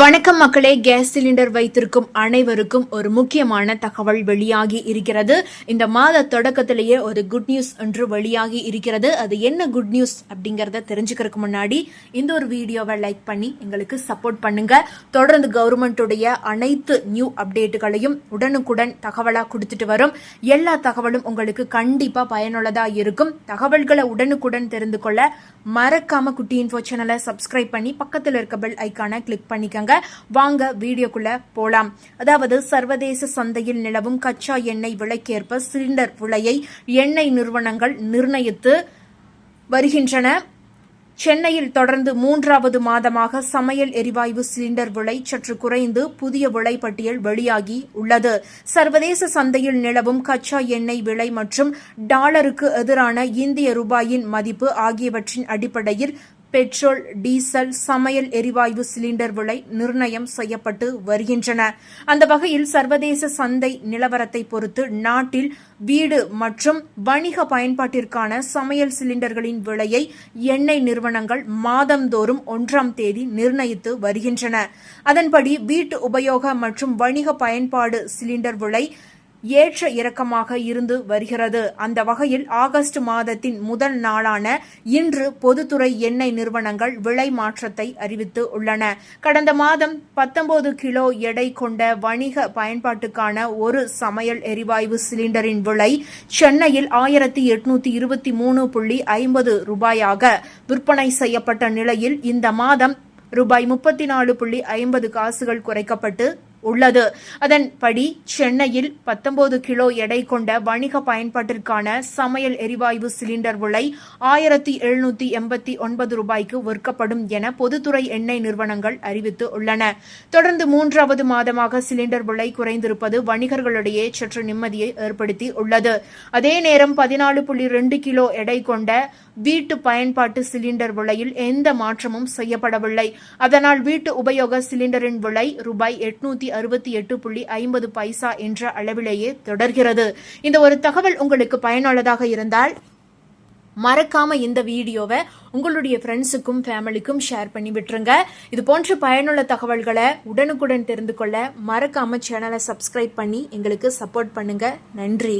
வணக்கம் மக்களே, gas cylinder வைத்திருக்கும் அனைவருக்கும் ஒரு முக்கியமான தகவல் வெளியாகி இருக்கிறது. இந்த மாத தொடக்கத்திலேயே ஒரு குட் நியூஸ் ஒன்று வெளியாகி இருக்கிறது. அது என்ன குட் நியூஸ் அப்படிங்கறத தெரிஞ்சுக்கிறதுக்கு முன்னாடி இந்த ஒரு வீடியோவை லைக் பண்ணி எங்களுக்கு சப்போர்ட் பண்ணுங்க. தொடர்ந்து கவர்மெண்ட்டுடைய அனைத்து நியூ அப்டேட்டுகளையும் உடனுக்குடன் தகவலா கொடுத்துட்டு வரும். எல்லா தகவலும் உங்களுக்கு கண்டிப்பா பயனுள்ளதா இருக்கும். தகவல்களை உடனுக்குடன் தெரிந்து கொள்ள மறக்காம குட்டி இன்ஃபோ சேனலை சப்ஸ்கிரைப் பண்ணி பக்கத்தில் இருக்க பெல் ஐக்கானை கிளிக் பண்ணி வாங்க வீடியோக்குள்ள போலாம். அதாவது சர்வதேச சந்தையில் நிலவும் கச்சா எண்ணெய் விலைக்கேற்ப சிலிண்டர் விலையை எண்ணெய் நிறுவனங்கள் நிர்ணயித்து வருகின்றன. சென்னையில் தொடர்ந்து 3வது மாதமாக சமையல் எரிவாயு சிலிண்டர் விலை சற்று குறைந்து புதிய விலை பட்டியல் வெளியாகி உள்ளது. சர்வதேச சந்தையில் நிலவும் கச்சா எண்ணெய் விலை மற்றும் டாலருக்கு எதிரான இந்திய ரூபாயின் மதிப்பு ஆகியவற்றின் அடிப்படையில் பெட்ரோல், டீசல், சமையல் எரிவாயு சிலிண்டர் விலை நிர்ணயம் செய்யப்பட்டு வருகின்றன. அந்த வகையில் சர்வதேச சந்தை நிலவரத்தை பொறுத்து நாட்டில் வீடு மற்றும் வணிக பயன்பாட்டிற்கான சமையல் சிலிண்டர்களின் விலையை எண்ணெய் நிறுவனங்கள் மாதந்தோறும் 1ஆம் தேதி நிர்ணயித்து வருகின்றன. அதன்படி வீட்டு உபயோக மற்றும் வணிக பயன்பாடு சிலிண்டர் விலை ஏற்ற இறக்கமாக இருந்து வருகிறது. அந்த வகையில் ஆகஸ்ட் மாதத்தின் முதல் நாளான இன்று பொதுத்துறை எண்ணெய் நிறுவனங்கள் விலை மாற்றத்தை அறிவித்து உள்ளன. கடந்த மாதம் 19 கிலோ எடை கொண்ட வணிக பயன்பாட்டுக்கான ஒரு சமையல் எரிவாயு சிலிண்டரின் விலை சென்னையில் 1823.50 ரூபாயாக விற்பனை செய்யப்பட்ட நிலையில் இந்த மாதம் ரூபாய் 34.50 குறைக்கப்பட்டு உள்ளது. அதன்படி சென்னையில் 19 கிலோ எடை கொண்ட வணிக பயன்பாட்டிற்கான சமையல் எரிவாயு சிலிண்டர் விலை 1789 ரூபாய்க்கு விற்கப்படும் என பொதுத்துறை எண்ணெய் நிறுவனங்கள் அறிவித்து உள்ளன. தொடர்ந்து 3வது மாதமாக சிலிண்டர் விலை குறைந்திருப்பது வணிகர்களிடையே சற்று நிம்மதியை ஏற்படுத்தி உள்ளது. அதே நேரம் 14.2 கிலோ எடை கொண்ட வீட்டு பயன்பாட்டு சிலிண்டர் விலையில் எந்த மாற்றமும் செய்யப்படவில்லை. அதனால் வீட்டு உபயோக சிலிண்டரின் விலை ரூபாய் 868.50 என்ற அளவிலேயே தொடர்கிறது. இந்த ஒரு தகவல் உங்களுக்கு பயனுள்ளதாக இருந்தால் மறக்காம இந்த வீடியோவை உங்களுடைய ஃப்ரெண்ட்ஸுக்கும் ஃபேமிலிக்கும் ஷேர் பண்ணி விட்டுருங்க. இது போன்ற பயனுள்ள தகவல்களை உடனுக்குடன் தெரிந்து கொள்ள மறக்காம சேனலை சப்ஸ்கிரைப் பண்ணி எங்களுக்கு சப்போர்ட் பண்ணுங்க. நன்றி.